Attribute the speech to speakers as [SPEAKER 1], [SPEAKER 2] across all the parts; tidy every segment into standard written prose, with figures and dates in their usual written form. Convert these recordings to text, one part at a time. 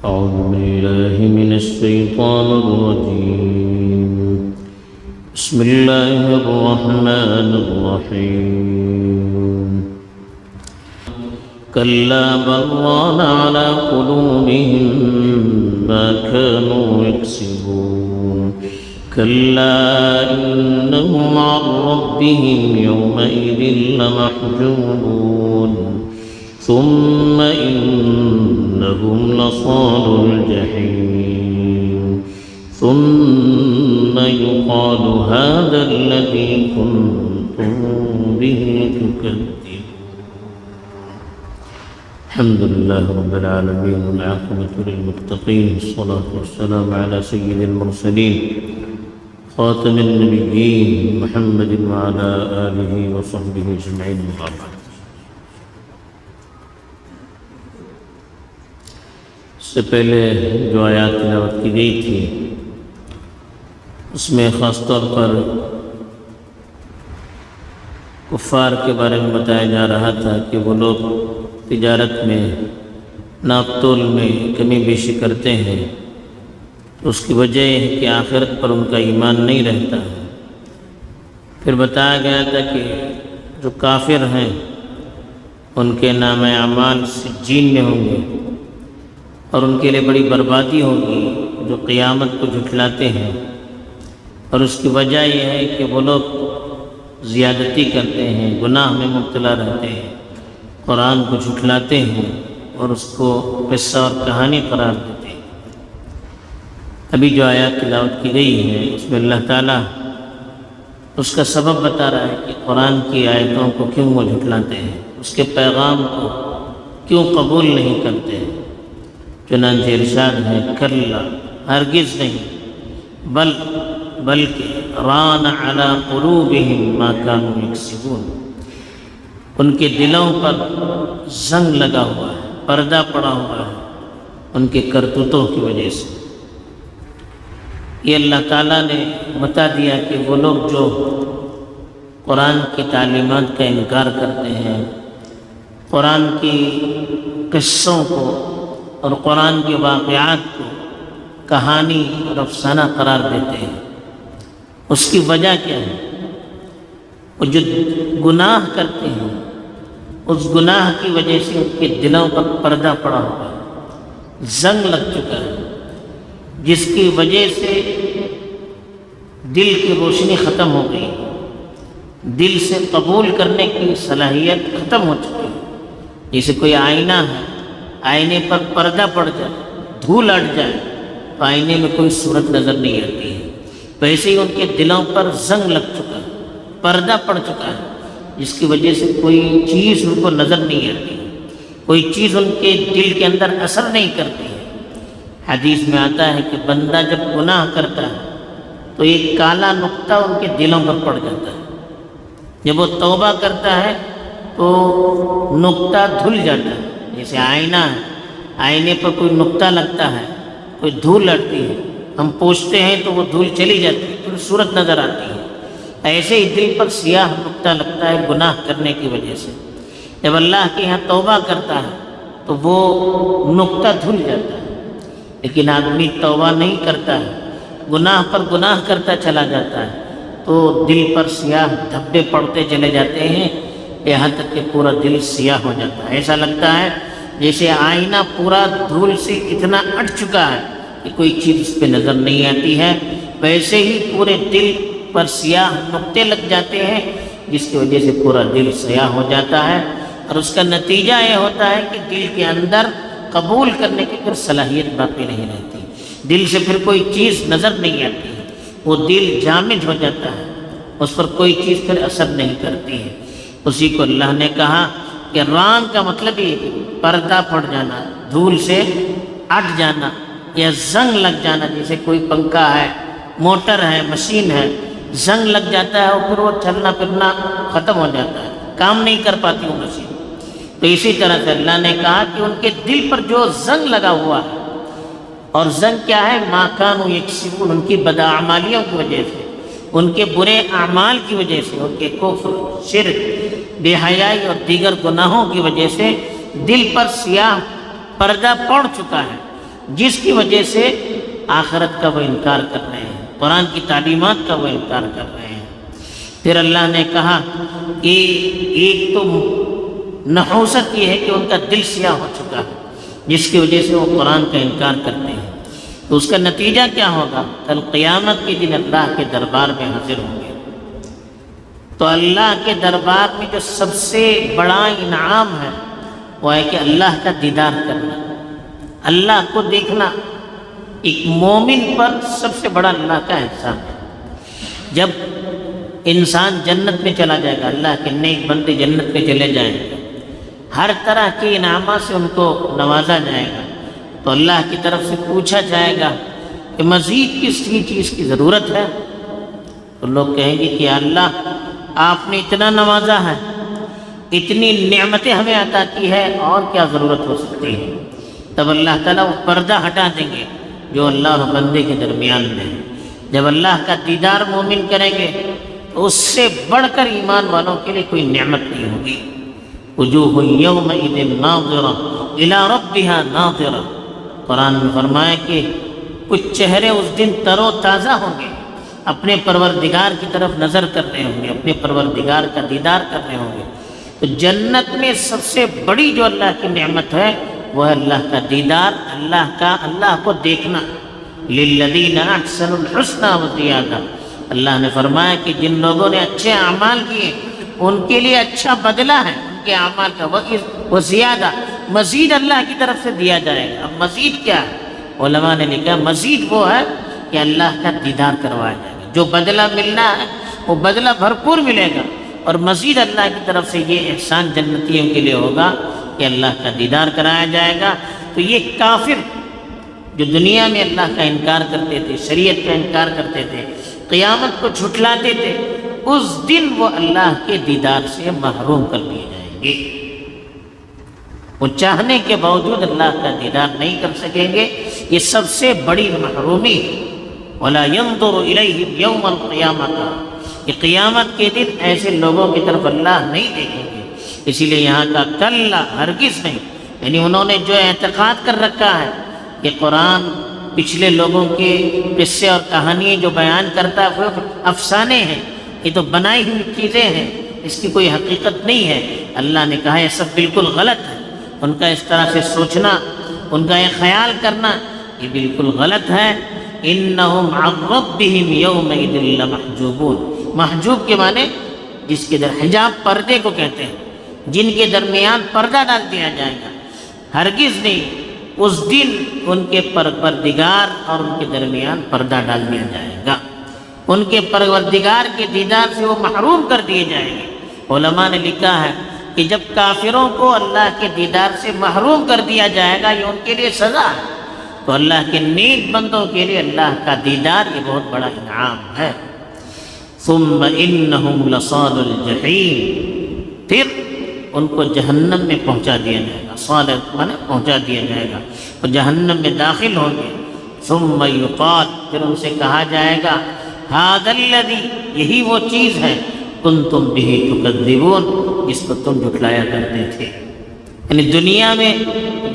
[SPEAKER 1] أعوذ بالله من الشيطان الرجيم. بسم الله الرحمن الرحيم. كلا بل ران على قلوبهم ما كانوا يكسبون. كلا إنهم عن ربهم يومئذ لمحجوبون. ثم إنهم لصالو الجحيم. ثم يقال هذا الذي كنتم به تكذبون. الحمد لله رب العالمين والعاقبة للمتقين، الصلاة والسلام على سيد المرسلين خاتم النبيين محمد وعلى آله وصحبه أجمعين. اس سے پہلے جو آیات تلاوت کی گئی تھی اس میں خاص طور پر کفار کے بارے میں بتایا جا رہا تھا کہ وہ لوگ تجارت میں ناپ تول میں کمی بیشی کرتے ہیں، اس کی وجہ یہ ہے کہ آخرت پر ان کا ایمان نہیں رہتا ہے۔ پھر بتایا گیا تھا کہ جو کافر ہیں ان کے نام اعمال سجین میں ہوں گے اور ان کے لیے بڑی بربادی ہوگی جو قیامت کو جھٹلاتے ہیں، اور اس کی وجہ یہ ہے کہ وہ لوگ زیادتی کرتے ہیں، گناہ میں مبتلا رہتے ہیں، قرآن کو جھٹلاتے ہیں اور اس کو قصہ اور کہانی قرار دیتے ہیں۔ ابھی جو آیات تلاوت کی گئی ہے اس میں اللہ تعالیٰ اس کا سبب بتا رہا ہے کہ قرآن کی آیتوں کو کیوں وہ جھٹلاتے ہیں، اس کے پیغام کو کیوں قبول نہیں کرتے ہیں۔ چنانچہ ارشاد ہے کلا، ہرگز نہیں، بلکہ ران علی قلوبہم ما کانوا یکسبون، ان کے دلوں پر زنگ لگا ہوا ہے، پردہ پڑا ہوا ہے ان کے کرتوتوں کی وجہ سے۔ یہ اللہ تعالیٰ نے بتا دیا کہ وہ لوگ جو قرآن کی تعلیمات کا انکار کرتے ہیں، قرآن کی قصوں کو اور قرآن کے واقعات کو کہانی اور افسانہ قرار دیتے ہیں، اس کی وجہ کیا ہے؟ وہ جو گناہ کرتے ہیں اس گناہ کی وجہ سے ان کے دلوں پر پردہ پڑا ہوا ہے، زنگ لگ چکا ہے، جس کی وجہ سے دل کی روشنی ختم ہو گئی، دل سے قبول کرنے کی صلاحیت ختم ہو چکی ہے۔ جیسے کوئی آئینہ ہے، آئینے پر پردہ پڑ جائے، دھول اڑ جائے تو آئینے میں کوئی صورت نظر نہیں آتی ہے، ویسے ہی ان کے دلوں پر زنگ لگ چکا ہے، پردہ پڑ چکا ہے، جس کی وجہ سے کوئی چیز ان کو نظر نہیں آتی، کوئی چیز ان کے دل کے اندر اثر نہیں کرتی ہے۔ حدیث میں آتا ہے کہ بندہ جب گناہ کرتا ہے تو ایک کالا نقطہ ان کے دلوں پر پڑ جاتا ہے، جب وہ توبہ کرتا ہے تو نقطہ دھل جاتا ہے۔ جیسے آئینہ ہے، آئینے پر کوئی نقطہ لگتا ہے، کوئی دھول لڑتی ہے، ہم پوچھتے ہیں تو وہ دھول چلی جاتی ہے، پھر صورت نظر آتی ہے۔ ایسے ہی دل پر سیاہ نقطہ لگتا ہے گناہ کرنے کی وجہ سے، جب اللہ کے یہاں توبہ کرتا ہے تو وہ نقطہ دھل جاتا ہے۔ لیکن آدمی توبہ نہیں کرتا ہے، گناہ پر گناہ کرتا چلا جاتا ہے تو دل پر سیاہ دھبے پڑتے چلے جاتے ہیں، یہاں تک کہ پورا دل سیاہ ہو جاتا ہے۔ ایسا لگتا ہے جیسے آئینہ پورا دھول سے اتنا اٹھ چکا ہے کہ کوئی چیز اس پہ نظر نہیں آتی ہے، ویسے ہی پورے دل پر سیاہ نقطے لگ جاتے ہیں، جس کی وجہ سے پورا دل سیاہ ہو جاتا ہے، اور اس کا نتیجہ یہ ہوتا ہے کہ دل کے اندر قبول کرنے کی پھر صلاحیت باقی نہیں رہتی، دل سے پھر کوئی چیز نظر نہیں آتی ہے، وہ دل جامد ہو جاتا ہے، اس پر کوئی چیز پھر اثر نہیں کرتی ہے۔ اسی کو اللہ نے کہا کہ ران کا مطلب یہ پردہ پڑ جانا، دھول سے اٹ جانا یا زنگ لگ جانا۔ جیسے کوئی پنکھا ہے، موٹر ہے، مشین ہے، زنگ لگ جاتا ہے اور پھر وہ چلنا پھرنا ختم ہو جاتا ہے، کام نہیں کر پاتی وہ مشین۔ تو اسی طرح سے اللہ نے کہا کہ ان کے دل پر جو زنگ لگا ہوا ہے، اور زنگ کیا ہے؟ ما کانوا یکسبون، ان کی بداعمالیوں کی وجہ سے، ان کے برے اعمال کی وجہ سے، ان کے کفر، شرک، بے حیائی اور دیگر گناہوں کی وجہ سے دل پر سیاہ پردہ پڑ چکا ہے، جس کی وجہ سے آخرت کا وہ انکار کر رہے ہیں، قرآن کی تعلیمات کا وہ انکار کر رہے ہیں۔ پھر اللہ نے کہا کہ ایک تو نحوست یہ ہے کہ ان کا دل سیاہ ہو چکا ہے، جس کی وجہ سے وہ قرآن کا انکار کرتے ہیں، تو اس کا نتیجہ کیا ہوگا؟ کل قیامت کے دن اللہ کے دربار میں حاضر ہوں گے، تو اللہ کے دربار میں جو سب سے بڑا انعام ہے وہ ہے کہ اللہ کا دیدار کرنا، اللہ کو دیکھنا ایک مومن پر سب سے بڑا اللہ کا احسان ہے۔ جب انسان جنت میں چلا جائے گا، اللہ کے نیک بندے جنت میں چلے جائیں گے، ہر طرح کے انعامات سے ان کو نوازا جائے گا، تو اللہ کی طرف سے پوچھا جائے گا کہ مزید کسی چیز کی ضرورت ہے؟ تو لوگ کہیں گے کہ اللہ آپ نے اتنا نوازا ہے، اتنی نعمتیں ہمیں عطا کی ہے، اور کیا ضرورت ہو سکتی ہے؟ تب اللہ تعالیٰ وہ پردہ ہٹا دیں گے جو اللہ اور بندے کے درمیان میں ہے۔ جب اللہ کا دیدار مومن کریں گے تو اس سے بڑھ کر ایمان والوں کے لیے کوئی نعمت نہیں ہوگی۔ وجوہ یومئذ ناظرہ الی ربہا ناظرہ، قرآن میں فرمایا کہ کچھ چہرے اس دن تر و تازہ ہوں گے، اپنے پروردگار کی طرف نظر کر رہے ہوں گے، اپنے پروردگار کا دیدار کر رہے ہوں گے۔ تو جنت میں سب سے بڑی جو اللہ کی نعمت ہے وہ ہے اللہ کا دیدار، اللہ کو دیکھنا۔ للذین احسنوا الحسنى وزیادہ، اللہ نے فرمایا کہ جن لوگوں نے اچھے اعمال کیے ان کے لیے اچھا بدلہ ہے ان کے اعمال کا، وہ زیادہ، مزید اللہ کی طرف سے دیا جائے گا۔ اب مزید کیا ہے؟ علماء نے لکھا مزید وہ ہے کہ اللہ کا دیدار کروایا جائے گا، جو بدلہ ملنا ہے وہ بدلہ بھرپور ملے گا، اور مزید اللہ کی طرف سے یہ احسان جنتیوں کے لیے ہوگا کہ اللہ کا دیدار کرایا جائے گا۔ تو یہ کافر جو دنیا میں اللہ کا انکار کرتے تھے، شریعت کا انکار کرتے تھے، قیامت کو جھٹلاتے تھے، اس دن وہ اللہ کے دیدار سے محروم کر دیے جائیں گے۔ وہ چاہنے کے باوجود اللہ کا دیدار نہیں کر سکیں گے، یہ سب سے بڑی محرومی ہے۔ وَلَا يَنظُرُ إِلَيْهِمْ يَوْمَ الْقِيَامَةِ، یہ قیامت کے دن ایسے لوگوں کی طرف اللہ نہیں دیکھیں گے۔ اسی لیے یہاں کا کلا، ہرگز نہیں، یعنی انہوں نے جو اعتقاد کر رکھا ہے کہ قرآن پچھلے لوگوں کے قصے اور کہانیاں جو بیان کرتا ہے وہ افسانے ہیں، یہ تو بنائی ہوئی چیزیں ہیں، اس کی کوئی حقیقت نہیں ہے۔ اللہ نے کہا یہ سب بالکل غلط ہے، ان کا اس طرح سے سوچنا، ان کا یہ خیال کرنا یہ بالکل غلط ہے۔ انہم عن ربہم یومئذ لمحجوبون، محجوب کے معنی جس کے حجاب پردے کو کہتے ہیں، جن کے درمیان پردہ ڈال دیا جائے گا۔ ہرگز نہیں، اس دن ان کے پروردگار اور ان کے درمیان پردہ ڈال دیا جائے گا، ان کے پروردگار کے دیدار سے وہ محروم کر دیے جائیں گے۔ علماء نے لکھا ہے کہ جب کافروں کو اللہ کے دیدار سے محروم کر دیا جائے گا یہ ان کے لیے سزا ہے، تو اللہ کے نیک بندوں کے لیے اللہ کا دیدار یہ بہت بڑا انعام ہے۔ ثم انہم لصال الجحیم، پھر ان کو جہنم میں پہنچا دیا جائے گا، صال مانے پہنچا دیا جائے گا، وہ جہنم میں داخل ہوں گے۔ ثم یقال، پھر ان سے کہا جائے گا ھذا الذی، یہی وہ چیز ہے کنتم بہ تکذبون، جس کو تم جھٹلایا کرتے تھے۔ یعنی دنیا میں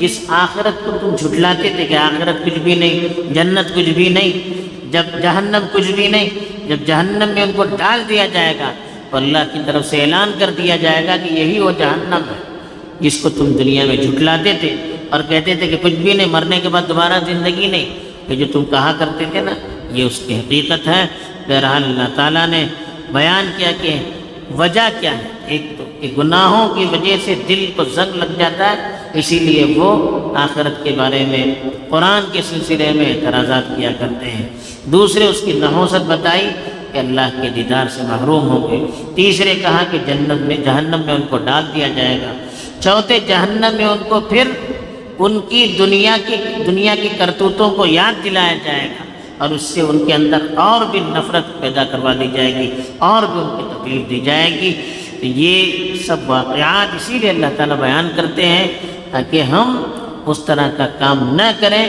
[SPEAKER 1] جس آخرت کو تم جھٹلاتے تھے کہ آخرت کچھ بھی نہیں، جنت کچھ بھی نہیں، جب جہنم کچھ بھی نہیں، جب جہنم میں ان کو ڈال دیا جائے گا تو اللہ کی طرف سے اعلان کر دیا جائے گا کہ یہی وہ جہنم ہے جس کو تم دنیا میں جھٹلاتے تھے اور کہتے تھے کہ کچھ بھی نہیں، مرنے کے بعد دوبارہ زندگی نہیں، یہ جو تم کہا کرتے تھے نا یہ اس کی حقیقت ہے۔ بہرحال اللہ تعالیٰ نے بیان کیا کہ وجہ کیا ہے، ایک تو کہ گناہوں کی وجہ سے دل کو زنگ لگ جاتا ہے، اسی لیے وہ آخرت کے بارے میں قرآن کے سلسلے میں اعتراضات کیا کرتے ہیں۔ دوسرے اس کی نحوست بتائی کہ اللہ کے دیدار سے محروم ہوں گے۔ تیسرے کہا کہ جہنم میں ان کو ڈال دیا جائے گا۔ چوتھے جہنم میں ان کو پھر ان کی دنیا کی کرتوتوں کو یاد دلایا جائے گا، اور اس سے ان کے اندر اور بھی نفرت پیدا کروا دی جائے گی، اور بھی ان کی تکلیف دی جائے گی۔ تو یہ سب واقعات اسی لیے اللہ تعالیٰ بیان کرتے ہیں تاکہ ہم اس طرح کا کام نہ کریں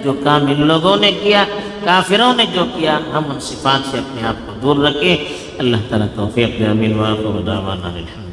[SPEAKER 1] جو کام ان لوگوں نے کیا، کافروں نے جو کیا، ہم ان صفات سے اپنے آپ کو دور رکھیں۔ اللہ تعالیٰ توفیق دے، آمین۔ وآخر دعوانا الحمد للہ۔